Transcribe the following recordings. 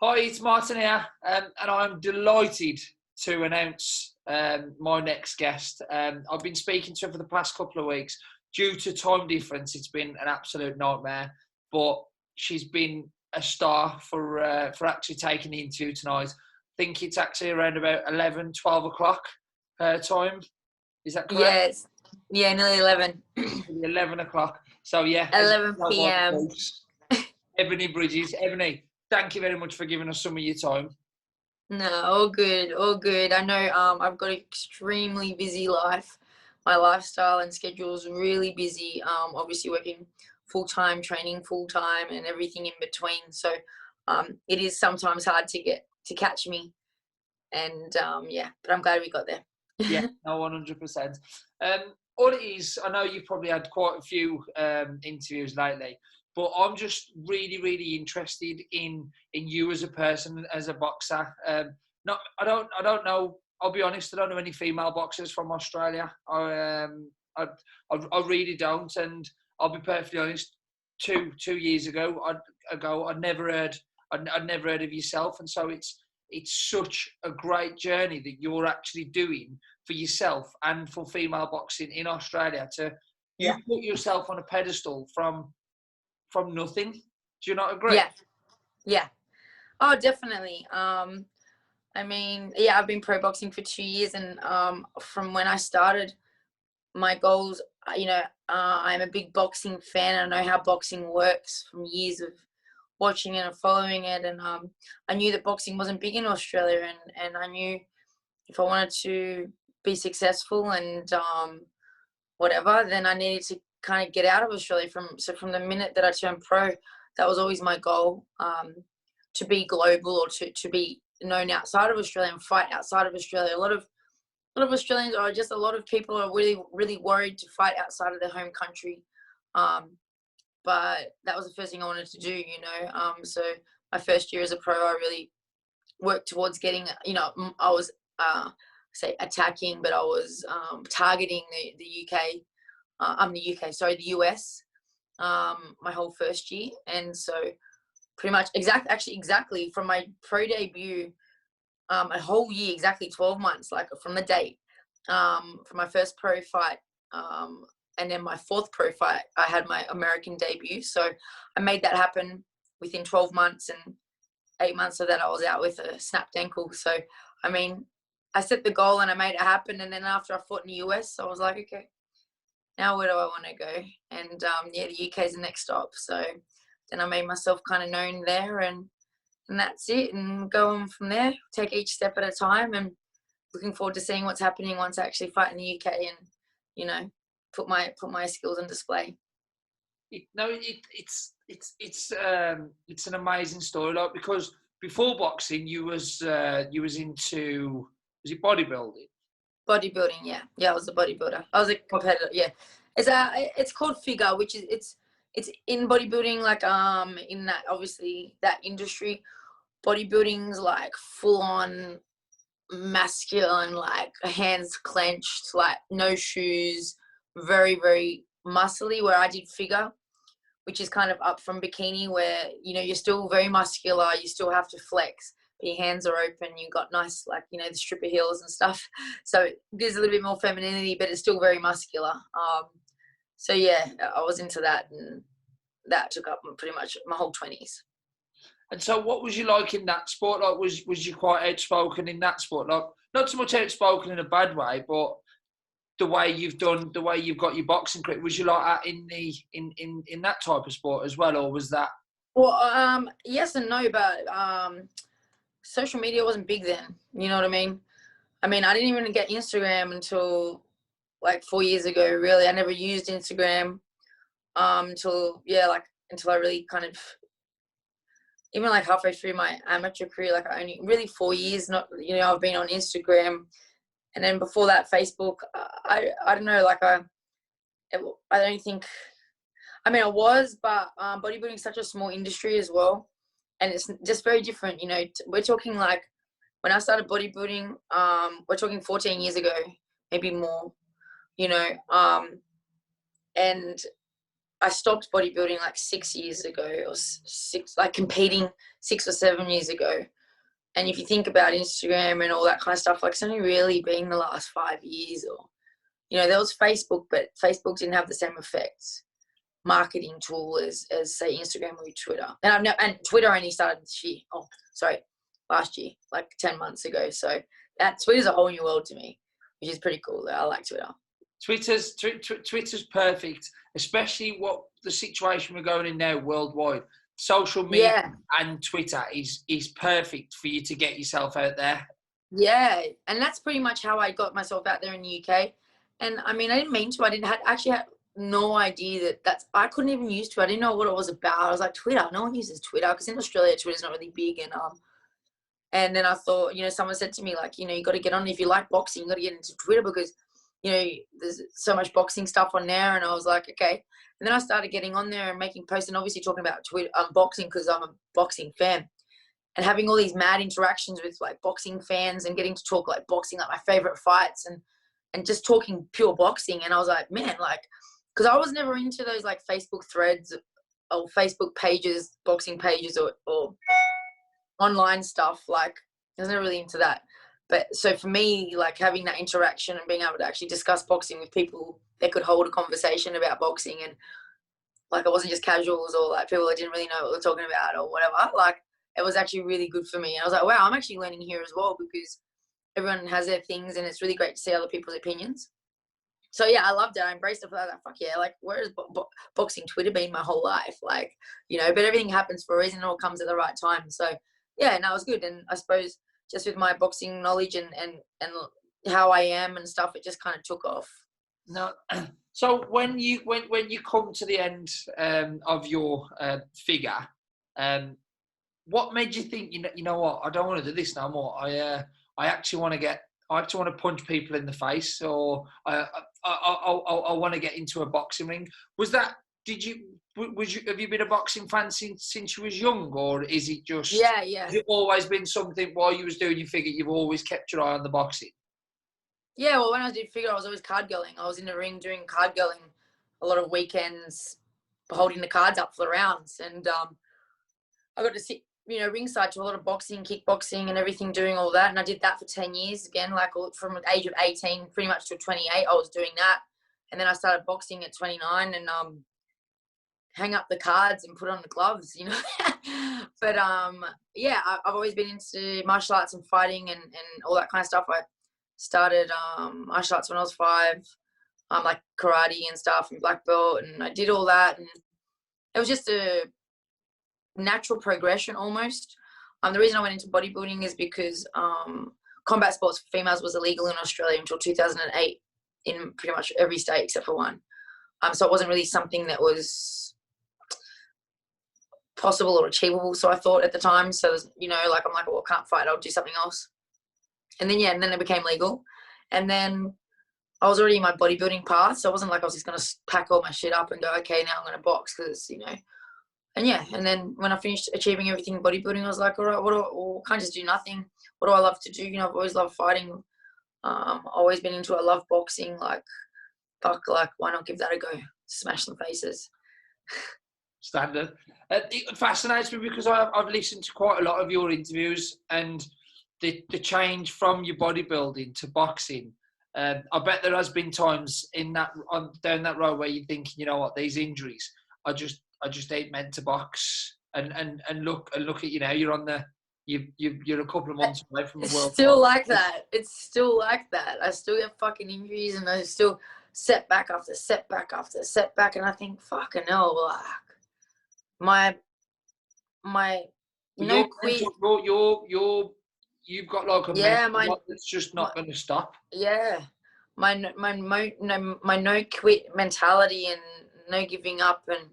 Hi, it's Martin here, and I'm delighted to announce my next guest. I've been speaking to her for the past couple of weeks. Due to time difference, it's been an absolute nightmare, but she's been a star for actually taking the interview tonight. I think it's actually around about 11, 12 o'clock time. Is that correct? Yes. Yeah, nearly 11. 11 o'clock. So, yeah. 11 p.m. Ebanie Bridges. Ebanie, thank you very much for giving us some of your time. No, all good, all good. I know I've got an extremely busy life. My lifestyle and schedule is really busy. Obviously working full-time, training full-time and everything in between. So it is sometimes hard to catch me. And yeah, but I'm glad we got there. Yeah, no, 100%. All it is, I know you've probably had quite a few interviews lately, but I'm just really, really interested in you as a person, as a boxer. I don't know. I'll be honest. I don't know any female boxers from Australia. I really don't, and I'll be perfectly honest. 2 years ago, I'd never heard of yourself, and so it's such a great journey that you're actually doing for yourself and for female boxing in Australia. You put yourself on a pedestal from nothing. Do you not agree? Yeah. Oh, definitely. I mean, yeah, I've been pro boxing for 2 years, and from when I started, my goals, I'm a big boxing fan. I know how boxing works from years of watching it and following it, and I knew that boxing wasn't big in Australia, and I knew if I wanted to be successful and whatever, then I needed to kind of get out of Australia. From the minute that I turned pro, that was always my goal, to be global, or to be known outside of Australia and fight outside of Australia. A lot of Australians, or just a lot of people, are really, really worried to fight outside of their home country. But that was the first thing I wanted to do, so my first year as a pro, I really worked towards getting, I was say attacking, but I was targeting the UK, the US, my whole first year. And so pretty much exactly from my pro debut, a whole year, exactly 12 months, like from the date, from my first pro fight, and then my fourth pro fight, I had my American debut. So I made that happen within 12 months, and 8 months of that I was out with a snapped ankle. So, I mean, I set the goal and I made it happen. And then after I fought in the US, I was like, okay, now where do I want to go? And the UK is the next stop. So then I made myself kind of known there, and that's it. And go on from there, take each step at a time, and looking forward to seeing what's happening once I actually fight in the UK and, put my skills on display. It's an amazing story, like, because before boxing you was into, was it bodybuilding? Bodybuilding, yeah, I was a bodybuilder. I was a competitor. Yeah, it's called figure, which is it's in bodybuilding, like in that, obviously, that industry. Bodybuilding's like full on masculine, like hands clenched, like no shoes, very, very muscly, where I did figure, which is kind of up from bikini, where, you're still very muscular, you still have to flex, but your hands are open, you've got nice, like, the stripper heels and stuff. So it gives a little bit more femininity, but it's still very muscular. So yeah, I was into that, and that took up pretty much my whole 20s. And so what was you like in that sport? Like, was you quite outspoken in that sport? Like, not so much outspoken in a bad way, but the way you've got your boxing career, was you like that in that type of sport as well, or was that? Well, yes and no, but social media wasn't big then. You know what I mean? I didn't even get Instagram until like 4 years ago. Really, I never used Instagram until I really kind of, even like halfway through my amateur career, like I only really 4 years. Not, I've been on Instagram, and then before that, Facebook. I don't know, like I don't think. I was, but bodybuilding is such a small industry as well, and it's just very different. We're talking like when I started bodybuilding, we're talking 14 years ago, maybe more. And I stopped bodybuilding like 6 years ago, or competing 6 or 7 years ago. And if you think about Instagram and all that kind of stuff, like it's only really been the last 5 years, or, there was Facebook, but Facebook didn't have the same effects marketing tool as say Instagram or Twitter. And Twitter only started this year. Last year, like 10 months ago. So that Twitter's a whole new world to me, which is pretty cool. I like Twitter. Twitter's perfect, especially what the situation we're going in now worldwide. Social media and Twitter is perfect for you to get yourself out there. Yeah, and that's pretty much how I got myself out there in the UK. And I mean, I didn't mean to. I actually had no idea I couldn't even use Twitter. I didn't know what it was about. I was like, Twitter, no one uses Twitter, because in Australia Twitter's not really big. And then I thought, someone said to me, like, you got to get on. If you like boxing, you got to get into Twitter, because there's so much boxing stuff on there. And I was like, okay. And then I started getting on there and making posts, and obviously talking about Twitter, boxing, because I'm a boxing fan, and having all these mad interactions with like boxing fans, and getting to talk like boxing, like my favorite fights, and just talking pure boxing. And I was like, man, like, because I was never into those like Facebook threads or Facebook pages, boxing pages, or online stuff. Like, I was never really into that. But so for me, like, having that interaction and being able to actually discuss boxing with people that could hold a conversation about boxing, and like, it wasn't just casuals or like people that didn't really know what we're talking about or whatever, like, it was actually really good for me. And I was like, wow, I'm actually learning here as well, because everyone has their things, and it's really great to see other people's opinions. So yeah, I loved it. I embraced it for that. Fuck yeah, like, where has boxing Twitter been my whole life? Like, but everything happens for a reason. It all comes at the right time. So yeah, no, it was good. And I suppose just with my boxing knowledge and how I am and stuff, it just kind of took off. No, so when you come to the end of your figure, what made you think, you know what, I don't want to do this no more. I actually want to punch people in the face, or I want to get into a boxing ring. Have you been a boxing fan since you was young, or is it just has it always been something while you was doing your figure, you've always kept your eye on the boxing? Yeah, well, when I was doing figure, I was always card girling. I was in the ring doing card girling a lot of weekends, holding the cards up for the rounds. And I got to sit, ringside to a lot of boxing, kickboxing and everything, doing all that. And I did that for 10 years. Again, like, from the age of 18 pretty much to 28, I was doing that. And then I started boxing at 29 and hang up the cards and put on the gloves, But yeah, I've always been into martial arts and fighting and all that kind of stuff. I started martial arts when I was 5, like karate and stuff, and black belt, and I did all that, and it was just a natural progression almost. The reason I went into bodybuilding is because combat sports for females was illegal in Australia until 2008 in pretty much every state except for one. So it wasn't really something that was possible or achievable, so I thought at the time. So, like, I'm like, well, I can't fight, I'll do something else. And then, and then it became legal. And then I was already in my bodybuilding path, so it wasn't like I was just going to pack all my shit up and go, okay, now I'm going to box, because, And yeah, and then when I finished achieving everything in bodybuilding, I was like, all right, can't just do nothing. What do I love to do? I've always loved fighting. Always been into it. I love boxing. Like, fuck, like, why not give that a go? Smash some faces. Standard. It fascinates me because I've listened to quite a lot of your interviews, and the change from your bodybuilding to boxing. I bet there has been times down that road where you're thinking, you know what, these injuries, I just ain't meant to box. And look at you now. You're on you're a couple of months away from the world. It's still like that. It's still like that. I still get fucking injuries, and I still setback after setback after setback, and I think, fucking hell, like, my no quit. You've got like a mental that's just not going to stop. Yeah, my no quit mentality and no giving up, and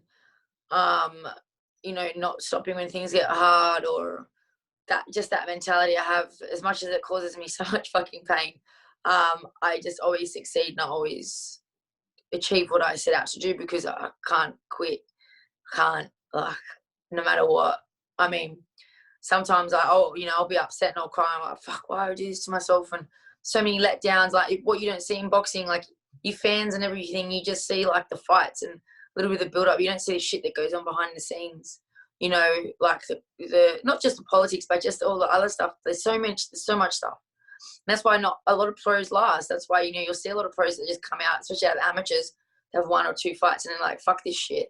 not stopping when things get hard, or that mentality I have, as much as it causes me so much fucking pain. I just always succeed, and I always achieve what I set out to do, because I can't quit. Like, no matter what. I mean, sometimes I'll be upset and I'll cry. I'm like, fuck, why would I do this to myself? And so many letdowns, like what you don't see in boxing, like you fans and everything, you just see like the fights, and little bit of build up. You don't see the shit that goes on behind the scenes. You know, like the not just the politics, but just all the other stuff. There's so much stuff. And that's why not a lot of pros last. That's why, you know, you'll see a lot of pros that just come out, especially out of amateurs, they have 1 or 2 fights and they're like, fuck this shit.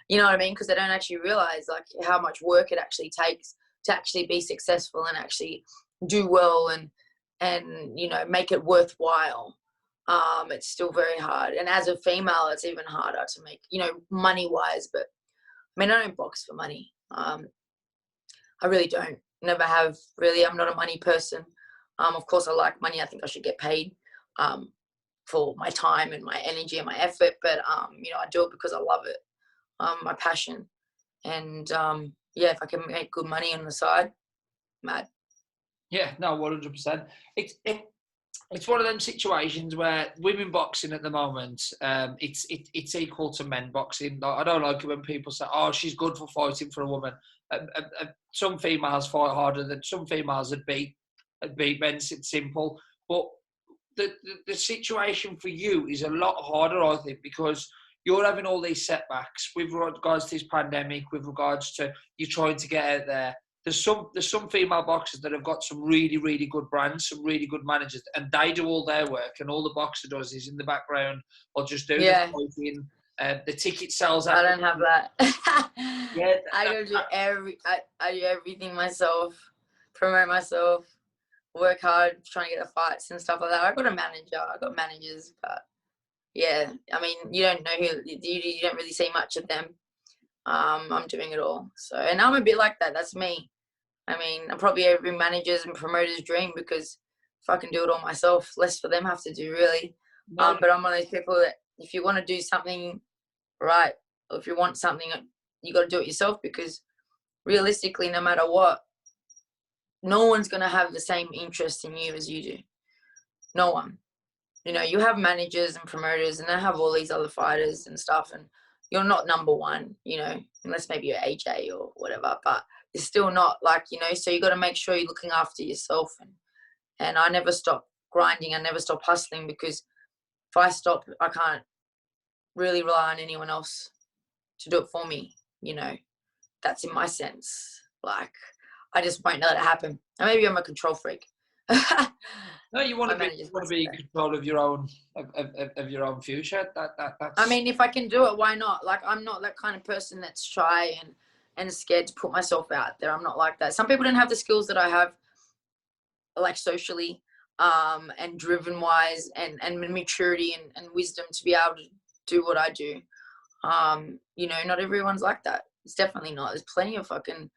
You know what I mean? Because they don't actually realize like how much work it actually takes to actually be successful and actually do well and you know, make it worthwhile. It's still very hard. And as a female, it's even harder to make, you know, money wise. But I mean, I don't box for money. I really don't. Never have really. I'm not a money person. Of course, I like money. I think I should get paid for my time and my energy and my effort. But, you know, I do it because I love it, my passion. And, yeah, if I can make good money on the side, mad. Yeah, no, 100%. It's one of them situations where women boxing at the moment, it's equal to men boxing. I don't like it when people say, "Oh, she's good for fighting for a woman." Some females fight harder than some females that beat men. It's simple, but the situation for you is a lot harder, I think, because you're having all these setbacks with regards to this pandemic, with regards to you trying to get out there. There's some female boxers that have got some really, really good brands, some really good managers, and they do all their work, and all the boxer does is in the background or just do the fighting. The ticket sells out. I don't have that. Yeah, I do everything myself, promote myself, work hard, trying to get the fights and stuff like that. I got a manager, I got managers, but yeah, I mean, you don't know you don't really see much of them. I'm doing it all. So, and I'm a bit like that. That's me. I mean, I'm probably every manager's and promoter's dream, because if I can do it all myself, less for them have to do, really. No. But I'm one of those people that if you want to do something right, or if you want something, you got to do it yourself, because realistically, no matter what, no one's going to have the same interest in you as you do. No one. You know, you have managers and promoters and they have all these other fighters and stuff, and you're not number one, you know, unless maybe you're AJ or whatever, but it's still not like, you know, so you got to make sure you're looking after yourself. And I never stop grinding. I never stop hustling, because if I stop, I can't really rely on anyone else to do it for me. You know, that's in my sense. Like, I just won't let it happen. And maybe I'm a control freak. No, you want to be in control of your own future. That's. I mean, if I can do it, why not? Like, I'm not that kind of person that's shy and scared to put myself out there. I'm not like that. Some people don't have the skills that I have, like socially, and driven wise, and maturity and wisdom to be able to do what I do. You know, not everyone's like that. It's definitely not. There's plenty of fucking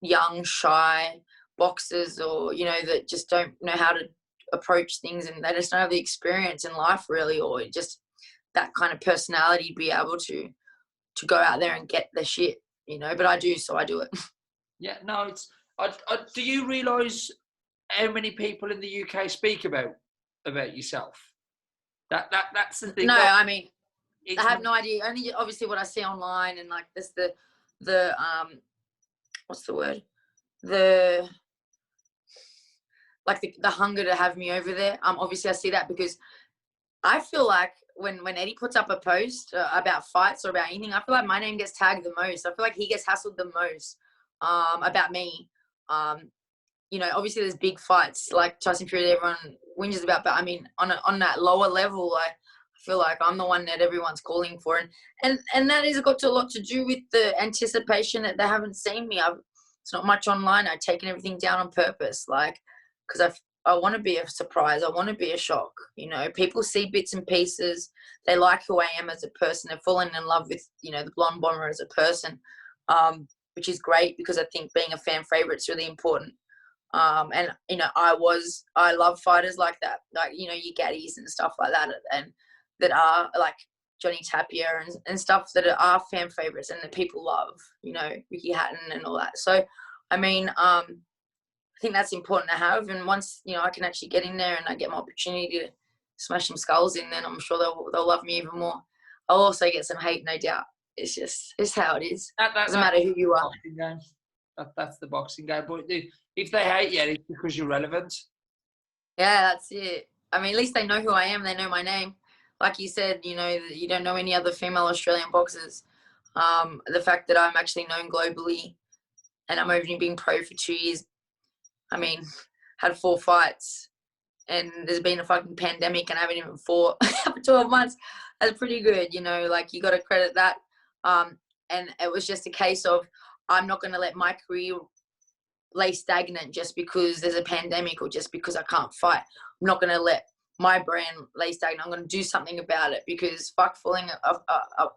young, shy boxers, or, you know, that just don't know how to approach things, and they just don't have the experience in life, really, or just that kind of personality to be able to go out there and get the shit, you know. But I do, so I do it. Yeah, no, it's. Do you realise how many people in the UK speak about yourself? That's the thing. No, I mean, I have no idea. Only obviously what I see online, and like this the what's the word? The hunger to have me over there. Obviously I see that, because I feel like when Eddie puts up a post about fights or about anything, I feel like my name gets tagged the most. I feel like he gets hassled the most about me. You know, obviously there's big fights like Tyson Fury that everyone whinges about, but I mean, on that lower level, I feel like I'm the one that everyone's calling for, and that has got a lot to do with the anticipation that they haven't seen me. It's not much online. I've taken everything down on purpose, like, because I want to be a surprise. I want to be a shock. You know, people see bits and pieces. They like who I am as a person. They've fallen in love with, you know, the blonde bomber as a person, which is great, because I think being a fan favorite is really important. And, you know, I love fighters like that, like, you know, your Gaddys and stuff like that, and that are like Johnny Tapia and stuff that are fan favorites and that people love, you know, Ricky Hatton and all that. So, I mean, I think that's important to have. And once, you know, I can actually get in there and I get my opportunity to smash some skulls in, then I'm sure they'll love me even more. I'll also get some hate, no doubt. It's how it is. Doesn't matter who you are. That's the boxing game. But if they hate you, it's because you're relevant. Yeah, that's it. I mean, at least they know who I am. They know my name. like you said, you know, you don't know any other female Australian boxers. The fact that I'm actually known globally and I'm only been pro for 2 years. I mean, had 4 fights and there's been a fucking pandemic and I haven't even fought for 12 months. That's pretty good, you know, like you got to credit that. And it was just a case of, I'm not going to let my career lay stagnant just because there's a pandemic or just because I can't fight. I'm not going to let my brand lay stagnant. I'm going to do something about it, because fuck falling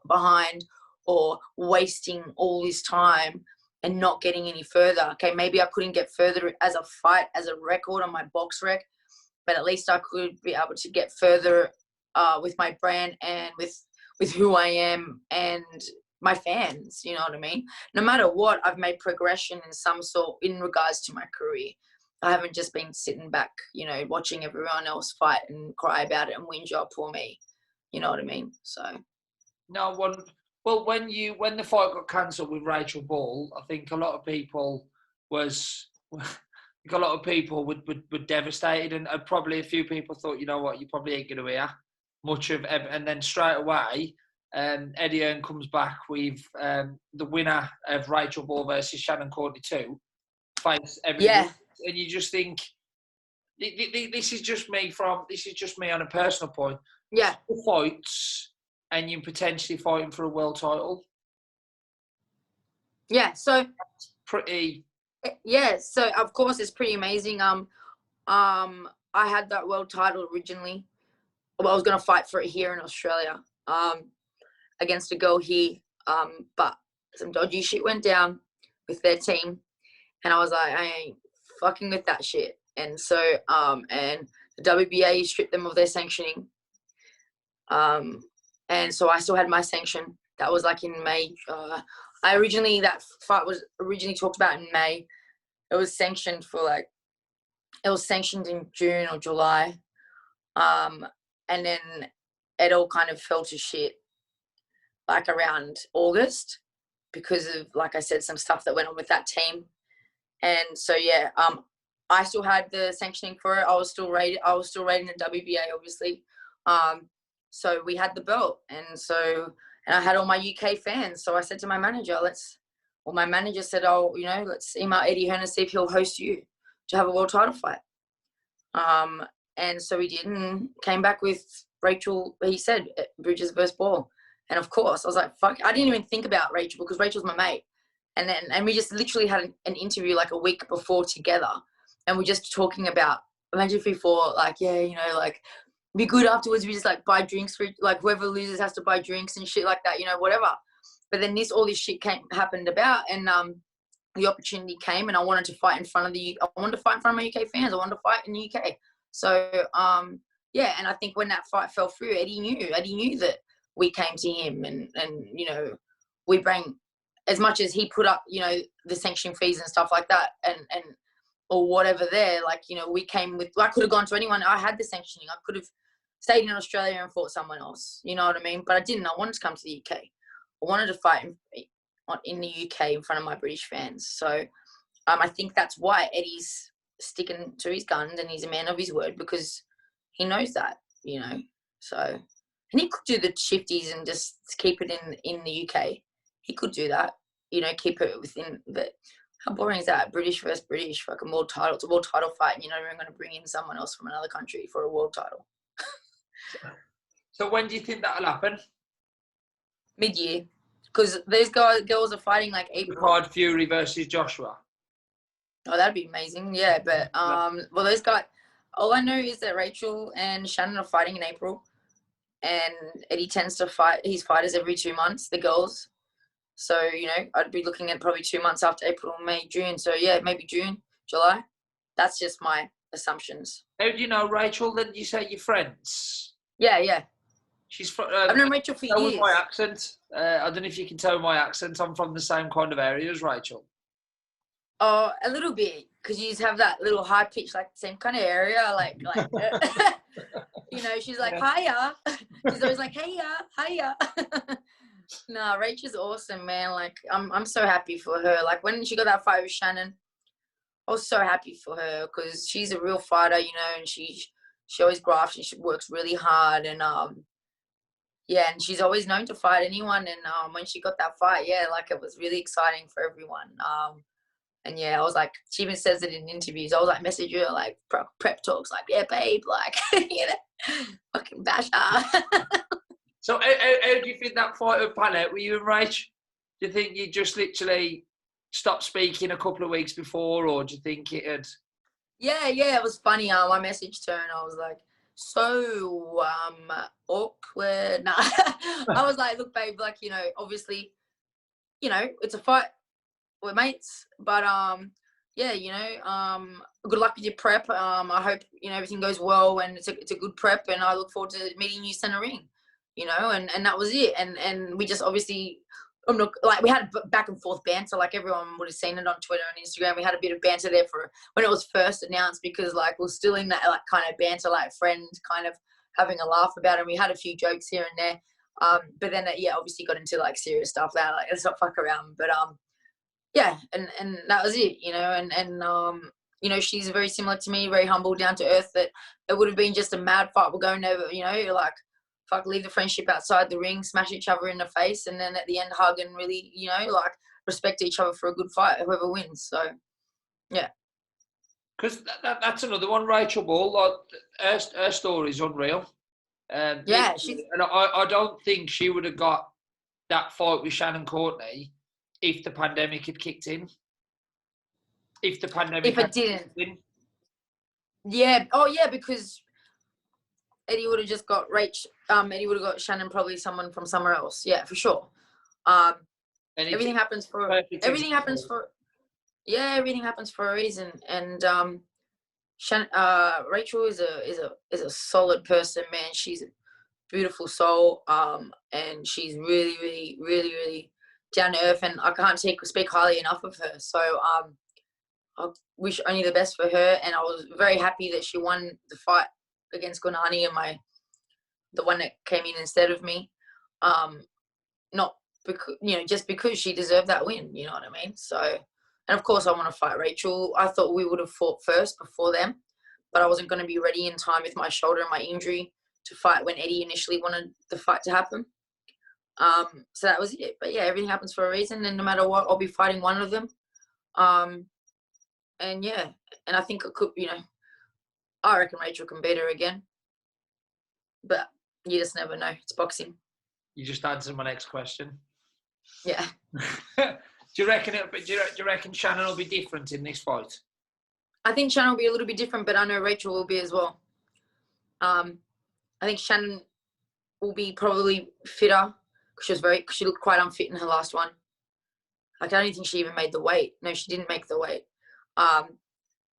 behind or wasting all this time and not getting any further. Okay, maybe I couldn't get further as a fight, as a record on my box rec, but at least I could be able to get further with my brand and with who I am and my fans, you know what I mean? No matter what, I've made progression in some sort in regards to my career. I haven't just been sitting back, you know, watching everyone else fight and cry about it and whinge, oh, poor me. You know what I mean? So. No, well, when the fight got cancelled with Rachael Ball, I think a lot of people were devastated, and probably a few people thought, you know what, you probably ain't going to hear much of it. And then straight away, Eddie Hearn comes back with the winner of Rachael Ball versus Shannon Courtney 2 fights every week. And you just think, this is just me on a personal point. Yeah. Fights and you're potentially fighting for a world title. Yeah, so pretty. Yeah, so of course it's pretty amazing. I had that world title originally. Well, I was gonna fight for it here in Australia, against a girl here. But some dodgy shit went down with their team, and I was like, I ain't fucking with that shit. And so, and the WBA stripped them of their sanctioning. And so I still had my sanction. That was like in May. That fight was originally talked about in May. It was sanctioned in June or July. And then it all kind of fell to shit like around August because of, like I said, some stuff that went on with that team. And so, yeah, I still had the sanctioning for it. I was still rated in the WBA, obviously. So we had the belt, and I had all my UK fans. So I said to my manager, my manager said, oh, you know, let's email Eddie Hearn and see if he'll host you to have a world title fight. And so he did, and came back with Rachael. He said Bridges versus Ball, and of course I was like, fuck. I didn't even think about Rachael because Rachel's my mate, and we just literally had an interview like a week before together, and we're just talking about, imagine if we fought, like, yeah, you know, like, be good afterwards. We just like buy drinks for, like, whoever loses has to buy drinks and shit like that, you know, whatever. But then all this shit happened about, and the opportunity came, and I wanted to fight in front of my UK fans. I wanted to fight in the UK. So yeah, and I think when that fight fell through, Eddie knew that we came to him, and you know, we bring, as much as he put up, you know, the sanctioning fees and stuff like that, and or whatever there, like, you know, we came with, I could have gone to anyone. I had the sanctioning. I could have stayed in Australia and fought someone else, you know what I mean? But I didn't. I wanted to come to the UK. I wanted to fight in the UK in front of my British fans. So I think that's why Eddie's sticking to his guns, and he's a man of his word, because he knows that, you know. So, and he could do the shifties and just keep it in the UK. He could do that, you know, keep it within. But how boring is that? British versus British, fucking world title. It's a world title fight, and you're not even going to bring in someone else from another country for a world title. So when do you think that'll happen? Mid-year, because those girls are fighting like April. Card Fury versus Joshua. Oh, that'd be amazing. Yeah, but well, those guys. All I know is that Rachael and Shannon are fighting in April, and Eddie tends to fight his fighters every 2 months, the girls. So, you know, I'd be looking at probably 2 months after April, May, June. So yeah, maybe June, July. That's just my assumptions. How do you know Rachael? Then you say you're friends? Yeah. She's I've known Rachael for years. My accent. I don't know if you can tell my accent. I'm from the same kind of area as Rachael. Oh, a little bit, because you just have that little high pitch, like the same kind of area, like you know, she's like, hiya. She's always like, hiya. No, Rachel's awesome, man. Like, I'm so happy for her. Like, when she got that fight with Shannon, I was so happy for her, because she's a real fighter, you know, and she always grafts and she works really hard, and Yeah, and she's always known to fight anyone. And when she got that fight, yeah, like it was really exciting for everyone. And yeah, I was like, she even says it in interviews. I was like, message her like prep talks, like, yeah, babe, like, you know, fucking bash her. So how do you think that fight would pan out? Were you and Rach? Do you think you just literally stopped speaking a couple of weeks before, or do you think it had? Yeah, it was funny. I messaged her and I was like, so awkward. Nah. I was like, look, babe, like, you know, obviously, you know, it's a fight. We're mates, but yeah, you know, good luck with your prep. I hope, you know, everything goes well and it's a good prep, and I look forward to meeting you center ring, you know, and that was it. And we just obviously, I'm not like, we had back and forth banter, like everyone would have seen it on Twitter and Instagram. We had a bit of banter there for when it was first announced, because like we're still in that like kind of banter, like friends kind of having a laugh about it. And we had a few jokes here and there. But then yeah, obviously got into like serious stuff that like, let's not fuck around. But yeah, and that was it, you know, and you know, she's very similar to me, very humble, down to earth, that it would have been just a mad fight. We're going over, you know, like, fuck, leave the friendship outside the ring, smash each other in the face, and then at the end hug and really, you know, like, respect each other for a good fight, whoever wins. So yeah. Because that's another one, Rachael Ball. Like, her story's unreal. Yeah, she's, and I don't think she would have got that fight with Shannon Courtney if the pandemic had kicked in. If the pandemic if had it didn't, kicked in. yeah, oh yeah, because Eddie would have just got Eddie would have got Shannon, probably someone from somewhere else. Yeah, for sure. Um, And everything happens for everything happens for yeah, everything happens for a reason. And Rachael is a solid person, man. She's a beautiful soul, and she's really, really, really, really down to earth, and I can't speak highly enough of her. So I wish only the best for her, and I was very happy that she won the fight against Gunani, and the one that came in instead of me. Not because, you know, just because she deserved that win, you know what I mean? So, and of course I want to fight Rachael. I thought we would have fought first before them, but I wasn't going to be ready in time with my shoulder and my injury to fight when Eddie initially wanted the fight to happen. So that was it. But yeah, everything happens for a reason, and no matter what, I'll be fighting one of them. And yeah, and I think it could, you know, I reckon Rachael can beat her again, but you just never know. It's boxing. You just answered my next question. Yeah. Do you reckon Shannon will be different in this fight? I think Shannon will be a little bit different, but I know Rachael will be as well. I think Shannon will be probably fitter, because she looked quite unfit in her last one. Like, I don't think she even made the weight. No, she didn't make the weight.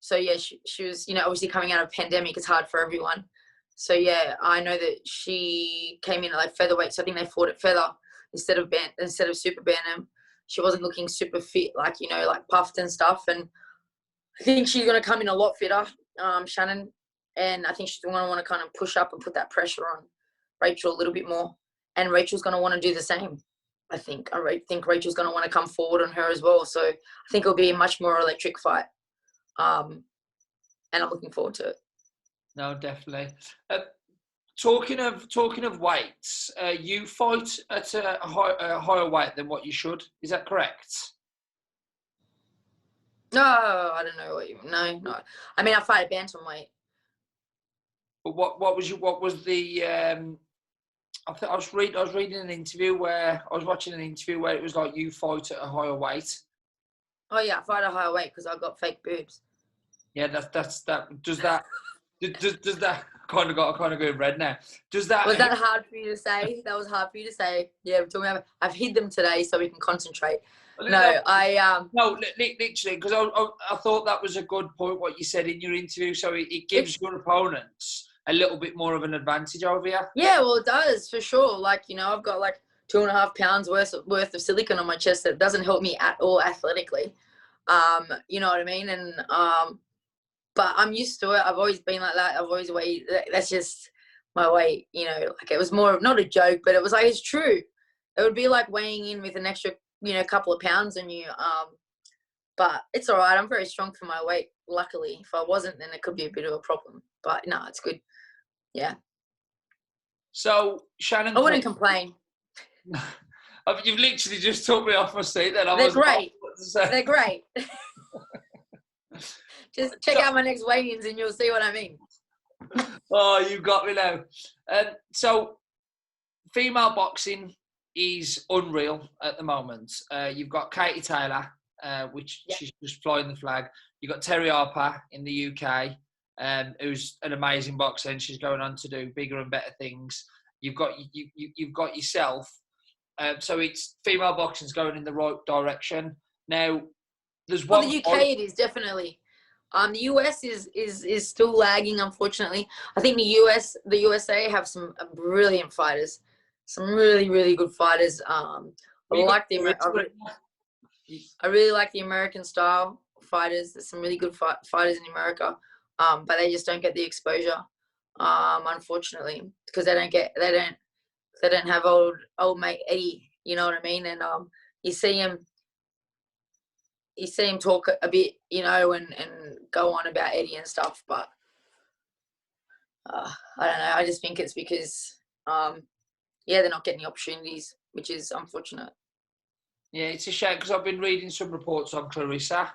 So yeah, she was, you know, obviously coming out of pandemic, it's hard for everyone. So yeah, I know that she came in at like featherweight. So I think they fought at feather instead of super bantam. She wasn't looking super fit, like, you know, like puffed and stuff. And I think she's going to come in a lot fitter, Shannon. And I think she's going to want to kind of push up and put that pressure on Rachael a little bit more. And Rachel's going to want to do the same. I think Rachel's going to want to come forward on her as well. So I think it'll be a much more electric fight. And I'm looking forward to it. No, definitely. Talking of weights, you fight at a higher weight than what you should. Is that correct? No, I don't know what you. No. I mean, I fight at bantamweight. But what was the? I was reading an interview where I was watching an interview where it was like you fight at a higher weight. Oh yeah, I fight at a higher weight because I've got fake boobs. Yeah, that's that. Does that kind of going red now? Does that? Was that hard for you to say? That was hard for you to say. Yeah, we're talking about. I've hid them today so we can concentrate. No, literally, because I thought that was a good point what you said in your interview. So it gives your opponents a little bit more of an advantage over you. Yeah, well, it does for sure. Like, you know, I've got like 2.5 pounds worth of silicone on my chest that doesn't help me at all athletically. You know what I mean? And but I'm used to it. I've always been like that. I've always weighed. That's just my weight. You know, like it was more not a joke, but it was like it's true. It would be like weighing in with an extra, you know, couple of pounds on you. But it's all right. I'm very strong for my weight. Luckily, if I wasn't, then it could be a bit of a problem. But no, it's good. Yeah. So, Shannon, I wouldn't complain. You've literally just took me off my seat. Then They're great. They're great. Just check out my next weigh-ins and you'll see what I mean. Oh, you got me now. So, female boxing is unreal at the moment. You've got Katie Taylor, which she's just flying the flag. You've got Terry Harper in the UK, who's an amazing boxer, and she's going on to do bigger and better things. You've got yourself. So it's female boxing's going in the right direction. Now, there's one. The UK it is definitely. The US is still lagging, unfortunately. I think the USA have some brilliant fighters, some really, really good fighters. I really like the American style fighters. There's some really good fighters in America, but they just don't get the exposure, unfortunately, because they don't have old mate Eddie. You know what I mean? And you see him talk a bit, and go on about Eddie and stuff, but I don't know. I just think it's because, they're not getting the opportunities, which is unfortunate. Yeah, it's a shame because I've been reading some reports on Clarissa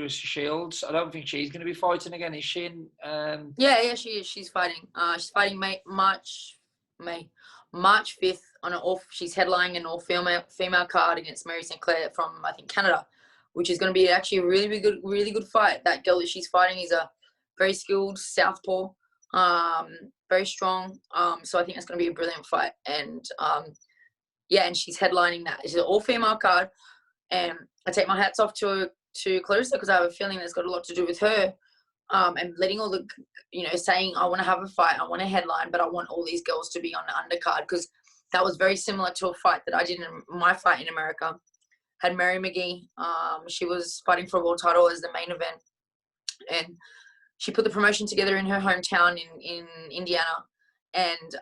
Shields. I don't think she's going to be fighting again, is she? Yeah, she is. She's fighting. She's fighting March 5th on an all. She's headlining an all female card against Mary St. Clair from, I think, Canada, which is going to be actually a really good fight. That girl that she's fighting is a very skilled southpaw, very strong. So I think it's going to be a brilliant fight. And and she's headlining that. It's an all-female card, and I take my hats off to Clarissa because I have a feeling that's got a lot to do with her. And letting all the, saying I want to have a fight, I want a headline, but I want all these girls to be on the undercard, because that was very similar to a fight that I did in my fight in America. Had Mary McGee. She was fighting for a world title as the main event, and she put the promotion together in her hometown in Indiana. And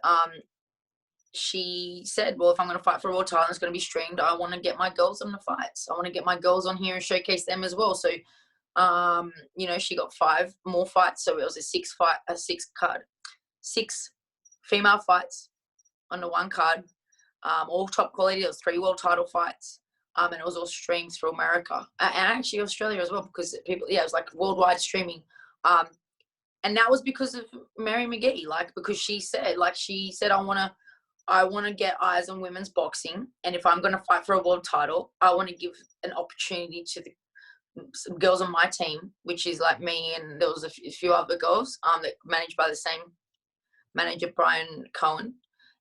she said, well, if I'm going to fight for a world title, it's going to be streamed. I want to get my girls on the fights. I want to get my girls on here and showcase them as well. So, she got 5 more fights. So it was six female fights on the one card, all top quality. It was 3 world title fights. And it was all streamed through America and actually Australia as well, because it was like worldwide streaming. And that was because of Mary McGee, because she said, I want to get eyes on women's boxing. And if I'm going to fight for a world title, I want to give an opportunity to some girls on my team, which is like me. And there was a few other girls that managed by the same manager, Brian Cohen.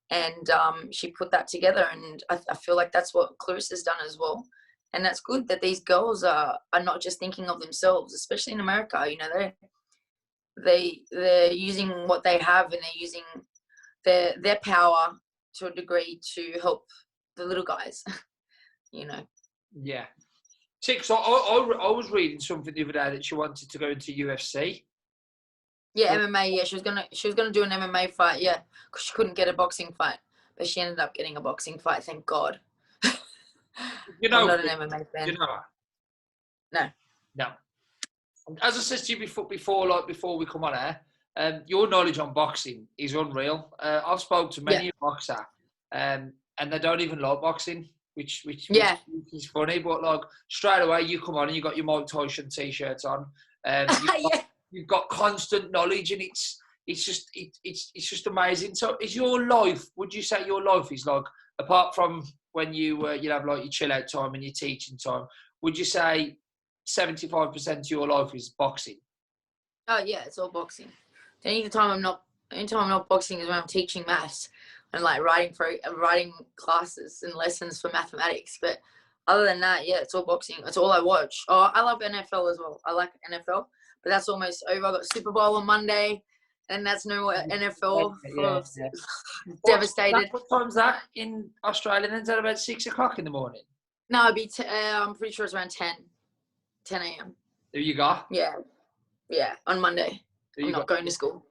And she put that together, and I feel like that's what Clarissa's done as well. And that's good that these girls are not just thinking of themselves, especially in America. They're using what they have, and they're using their power to a degree to help the little guys. Yeah. So I was reading something the other day that she wanted to go into UFC. Yeah, MMA. Yeah, she was gonna do an MMA fight. Yeah, because she couldn't get a boxing fight, but she ended up getting a boxing fight. Thank God. I'm not an MMA fan. No. As I said to you before we come on air, your knowledge on boxing is unreal. I've spoken to many boxers, and they don't even like boxing, which is funny. But straight away, you come on and you got your Mike Tyson t-shirts on. You've got constant knowledge, and it's just amazing. So, would you say your life is apart from when you have your chill out time and your teaching time, would you say 75% of your life is boxing? Oh yeah, it's all boxing. Anytime I'm not boxing is when I'm teaching maths and writing classes and lessons for mathematics. But other than that, yeah, it's all boxing. It's all I watch. Oh, I love NFL as well. I like NFL, but that's almost over. I got Super Bowl on Monday, and that's no more NFL. Devastated. What time's that in Australia? Then is that about 6 o'clock in the morning? No, it'd be. I'm pretty sure it's around 10 a.m. There you go. Yeah, on Monday. I'm not going to school.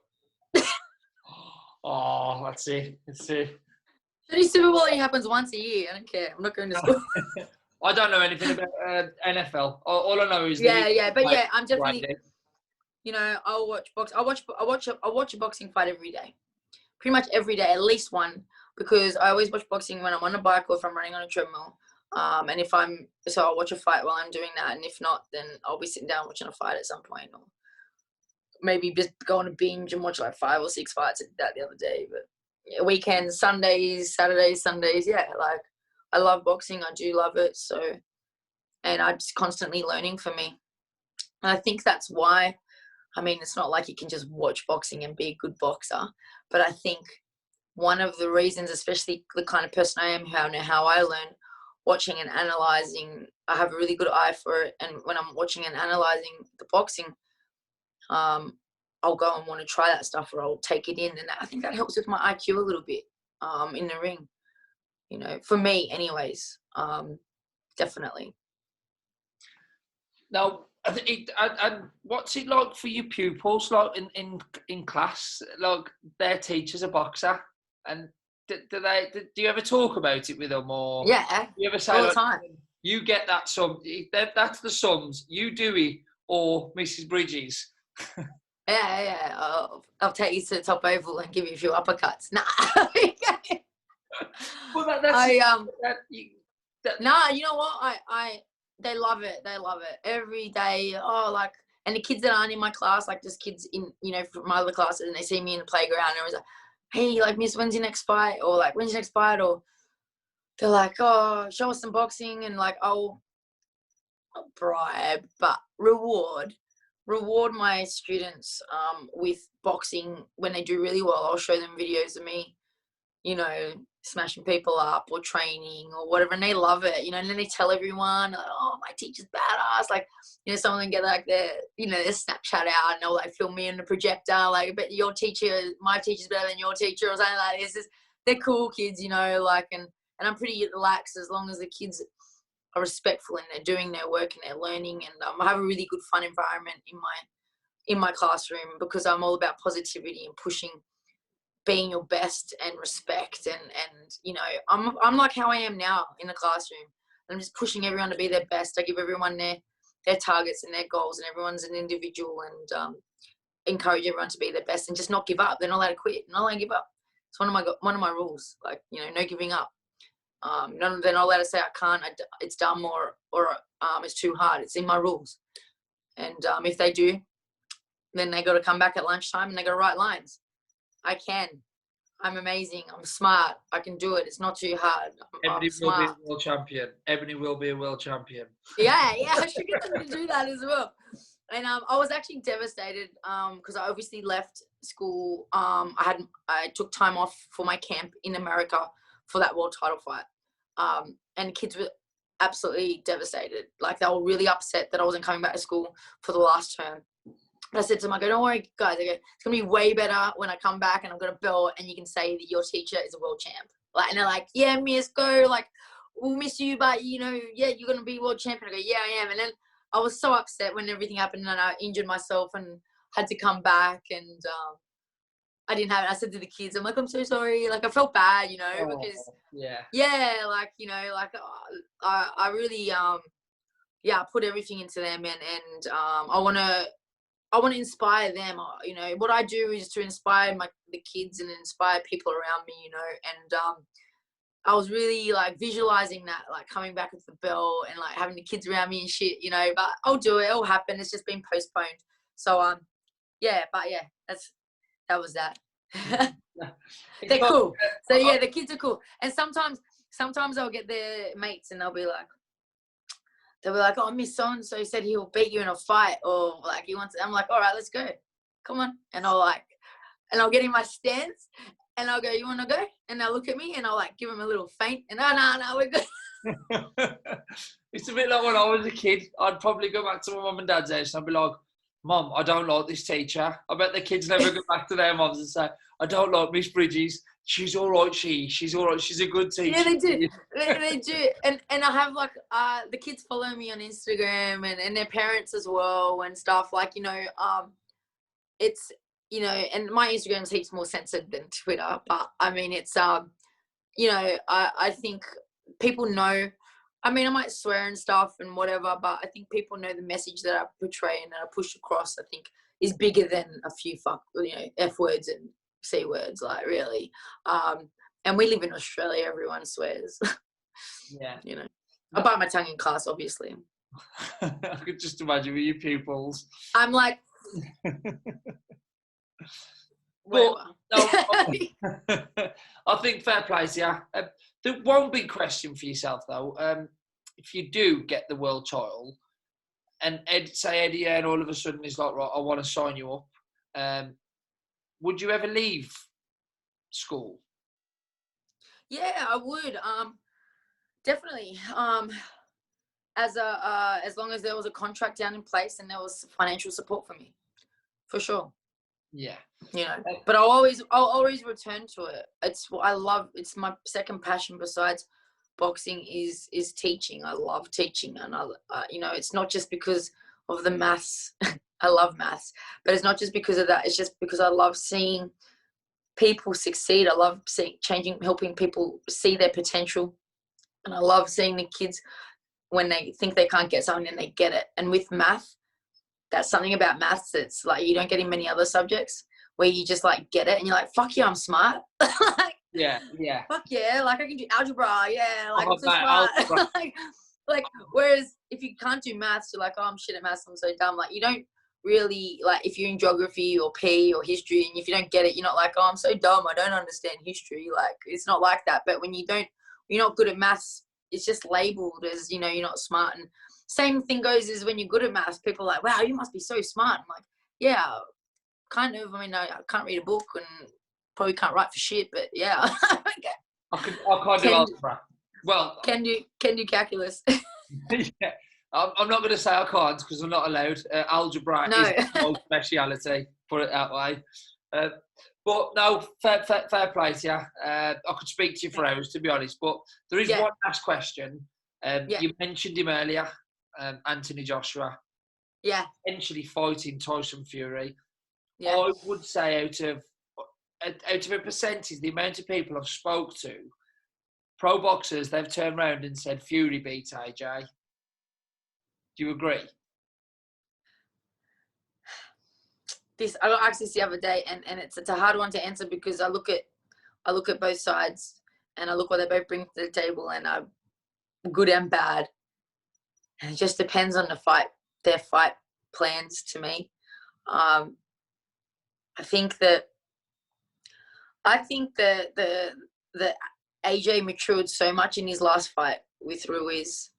Oh, let's see. Super Bowl only happens once a year. I don't care. I'm not going to school. I don't know anything about NFL. All I know is I'm definitely. I'll watch box. I watch a boxing fight every day, pretty much every day, at least one, because I always watch boxing when I'm on a bike or if I'm running on a treadmill. And so I'll watch a fight while I'm doing that. And if not, then I'll be sitting down watching a fight at some point, or maybe just go on a binge and watch like 5 or 6 fights. I did that the other day. But yeah, weekends, Sundays, Saturdays, Sundays. Yeah, like I love boxing. I do love it. So, and I'm just constantly learning for me. And I think that's why, I mean, it's not like you can just watch boxing and be a good boxer, but I think one of the reasons, especially the kind of person I am, how I learn, watching and analysing, I have a really good eye for it. And when I'm watching and analysing the boxing, I'll go and want to try that stuff, or I'll take it in. And I think that helps with my IQ a little bit in the ring, you know, for me anyways, definitely. Now, and what's it like for your pupils, like in class? Like, their teacher's a boxer, and do you ever talk about it with them, or yeah, do you ever say, all the like, time. You get that sum, that's the sums, you do it, or Mrs. Bridges? Yeah. I'll take you to the top oval and give you a few uppercuts. Nah. Well, Nah, you know what? They love it. They love it every day. Oh, like, and the kids that aren't in my class, like just kids in, you know, from my other classes, and they see me in the playground, and I was like, hey, like, Miss, when's your next fight? Or like, when's your next fight? Or they're like, oh, show us some boxing, and like, I'll not bribe, but reward my students with boxing when they do really well. I'll show them videos of me, you know, smashing people up or training or whatever, and they love it, you know. And then they tell everyone, like, oh, my teacher's badass. Like, you know, some of them get like their Snapchat out and they'll like film me in the projector, like, but my teacher's better than your teacher, or something like this. They're cool kids, you know, like, and I'm pretty relaxed as long as the kids are respectful and they're doing their work and they're learning. And I have a really good fun environment in my classroom, because I'm all about positivity and pushing, being your best, and respect, and you know, I'm like how I am now in the classroom. I'm just pushing everyone to be their best. I give everyone their targets and their goals, and everyone's an individual, and encourage everyone to be their best and just not give up. They're not allowed to quit, not allowed to give up. It's one of my rules, like, you know, no giving up. They're not allowed to say I can't, it's dumb, or it's too hard. It's in my rules. And if they do, then they got to come back at lunchtime and they got to write lines. I can. I'm amazing. I'm smart. I can do it. It's not too hard. Ebanie will be a world champion. Ebanie will be a world champion. Yeah. I should get them to do that as well. And I was actually devastated because I obviously left school. I took time off for my camp in America for that world title fight. And kids were absolutely devastated. Like, they were really upset that I wasn't coming back to school for the last term. But I said to them, I go, don't worry, guys. I go, it's going to be way better when I come back and I've got a belt and you can say that your teacher is a world champ. Like, and they're like, yeah, miss, go. Like, we'll miss you, but, you know, yeah, you're going to be world champion. I go, yeah, I am. And then I was so upset when everything happened and I injured myself and had to come back, and I didn't have it. I said to the kids, I'm like, I'm so sorry. Like, I felt bad, you know, because, like, you know, like, I really, I put everything into them, and I want to inspire them. You know, what I do is to inspire the kids and inspire people around me, you know. And I was really like visualizing that, like coming back with the belt and like having the kids around me and shit, you know. But I'll do it. It'll happen. It's just been postponed. So that was that. They're cool. So yeah, the kids are cool. And sometimes I'll get their mates and they'll be like, oh, Miss So-and-so said he'll beat you in a fight, or like he wants. I'm like, all right, let's go. Come on. And I'll get in my stance and I'll go, you want to go? And they'll look at me and I'll like give them a little feint and no, we're good. It's a bit like when I was a kid. I'd probably go back to my mum and dad's house and I'd be like, Mum, I don't like this teacher. I bet the kids never go back to their mums and say, I don't like Miss Bridges. She's all right. She's all right. She's a good teacher. Yeah, they do. they do. And I have like the kids follow me on Instagram and their parents as well and stuff. Like, you know, it's, you know, and my Instagram's heaps more censored than Twitter. But I mean, it's you know, I think people know. I mean, I might swear and stuff and whatever, but I think people know the message that I portray and that I push across, I think, is bigger than a few F words and C words, like really. And we live in Australia, everyone swears. Yeah. You know, I bite my tongue in class, obviously. I could just imagine with your pupils. I'm like, But no, I think fair play to you. The one big question for yourself though, if you do get the world title, and Eddie and all of a sudden is like, right, I want to sign you up. Would you ever leave school? Yeah, I would. Definitely. As long as there was a contract down in place and there was financial support for me, for sure. Yeah. You know, but I'll always return to it. It's what I love. It's my second passion besides boxing is teaching. I love teaching, and you know, it's not just because of the maths. I love maths, but it's not just because of that. It's just because I love seeing people succeed. I love helping people see their potential, and I love seeing the kids when they think they can't get something and they get it. And with math, that's something about maths that's like you don't get in many other subjects where you just like get it and you're like, fuck yeah, I'm smart. Like, yeah. Fuck yeah, like I can do algebra. Yeah, like I'm so smart. like whereas if you can't do maths, you're like, oh, I'm shit at maths, I'm so dumb. Like you don't really, like if you're in geography or P or history and if you don't get it, you're not like, oh, I'm so dumb, I don't understand history. Like it's not like that. But when you're not good at maths, it's just labeled as, you know, you're not smart. And same thing goes as when you're good at maths, people are like, wow, you must be so smart. I'm like, yeah, kind of. I mean, I can't read a book and probably can't write for shit, but yeah. I can't do algebra. Well, can do calculus. Yeah. I'm not going to say I can't because I'm not allowed. Algebra is my speciality, put it that way. But no, fair play to you. I could speak to you for hours, to be honest. But there is one last question. You mentioned him earlier, Anthony Joshua. Yeah. Potentially fighting Tyson Fury. Yeah. I would say out of a percentage, the amount of people I've spoke to, pro boxers, they've turned around and said Fury beats AJ. Do you agree? I got asked this the other day, and it's a hard one to answer because I look at both sides and I look what they both bring to the table, and I'm good and bad. And it just depends on their fight plans to me. I think that the AJ matured so much in his last fight with Ruiz.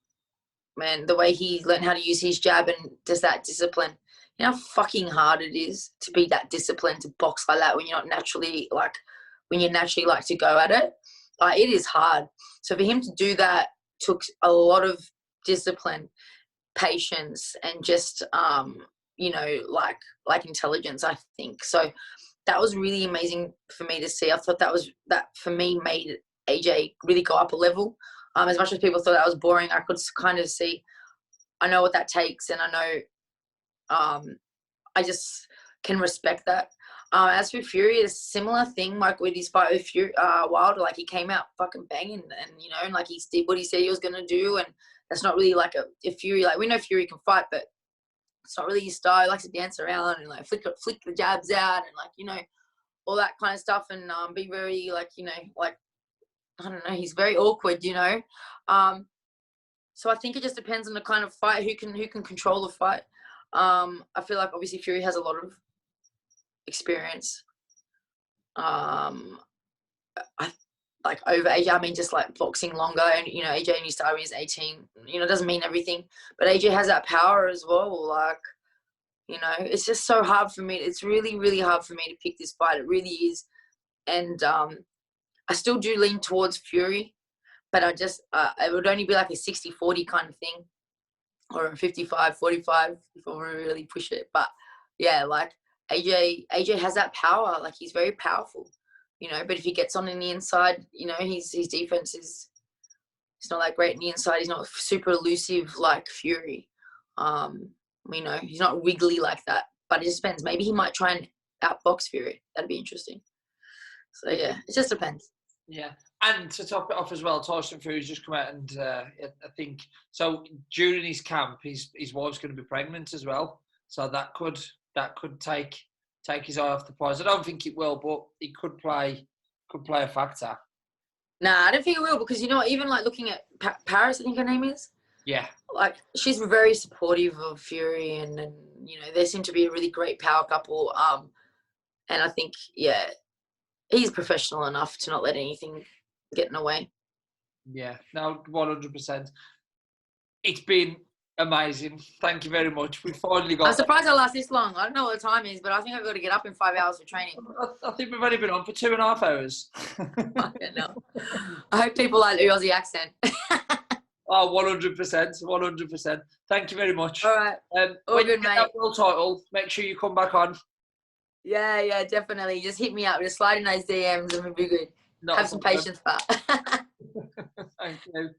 Man, the way he learned how to use his jab and just that discipline. You know how fucking hard it is to be that disciplined, to box like that when you naturally like to go at it. It is hard. So for him to do that took a lot of discipline, patience, and just you know, like intelligence, I think. So that was really amazing for me to see. I thought that for me made AJ really go up a level. As much as people thought that was boring, I could kind of see, I know what that takes, and I know I just can respect that. As for Fury, a similar thing, like with his fight with Wilder, like he came out fucking banging, and you know, and like he did what he said he was gonna do, and that's not really like a Fury. Like we know Fury can fight, but it's not really his style. He likes to dance around and like flick the jabs out, and like, you know, all that kind of stuff, and be very like, you know, like, I don't know, he's very awkward, you know. So I think it just depends on the kind of fight, who can control the fight. I feel like obviously Fury has a lot of experience. Like over AJ, I mean, just like boxing longer, and you know, AJ only started when he was 18. You know, it doesn't mean everything, but AJ has that power as well. Like, you know, it's just so hard for me. It's really, really hard for me to pick this fight. It really is. And I still do lean towards Fury, but I just, it would only be like a 60-40 kind of thing, or a 55-45 if I really push it. But yeah, like AJ has that power. Like he's very powerful, you know, but if he gets on in the inside, you know, his defense is, it's not that great in the inside. He's not super elusive like Fury. You know, he's not wiggly like that, but it just depends. Maybe he might try and outbox Fury. That'd be interesting. So yeah, it just depends. Yeah, and to top it off as well, Tyson Fury's just come out and I think so during his camp, his wife's going to be pregnant as well. So that could take take his eye off the prize. I don't think it will, but it could play a factor. Nah, I don't think it will, because you know, even like looking at Paris, I think her name is. Yeah. Like, she's very supportive of Fury, and you know, they seem to be a really great power couple. And I think, yeah, he's professional enough to not let anything get in the way. Yeah, no, 100%. It's been amazing. Thank you very much. We finally got. I'm surprised I last this long. I don't know what the time is, but I think I've got to get up in 5 hours for training. I think we've only been on for 2.5 hours. I don't know. I hope people like the Aussie accent. Oh, 100%, 100%. Thank you very much. All right. All good, mate. That world title, make sure you come back on. Yeah, definitely. Just hit me up. Just slide in those DMs and we'll be good. Have some patience, but. Thank you.